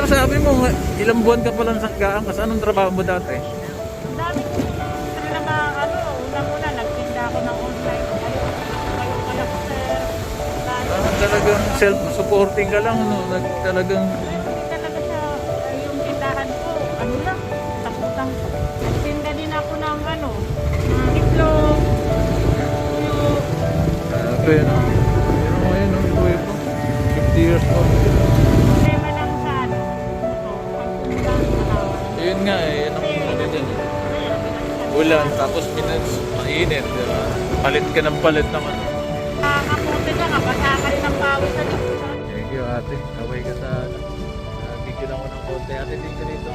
Pero sabi mo, ilang buwan ka palang sanggaan kasi anong trabaho mo dati? Ang dami ko talaga, unang-una, nagtinda ako ng online. Kayo pala ko, sir. Talagang self-supporting ka lang, no? Talagang... Hindi talaga siya, yung tindahan ko, lang, takutang. Nagtinda din ako ng itlog, tuyo. Grabe, no? Pero ngayon, no? Ibuhay po. 50 years old. Problema lang sa pagkulang sa tao. Yun nga eh, yan ang ano dyan. Ulan, tapos mainit, di ba? Palit ka ng palit naman. Kapunti ka, kapasa ka rin ng pawis sa dito. Thank you ate, kaway ka sa video lang ko ng konti ate, thank you dito.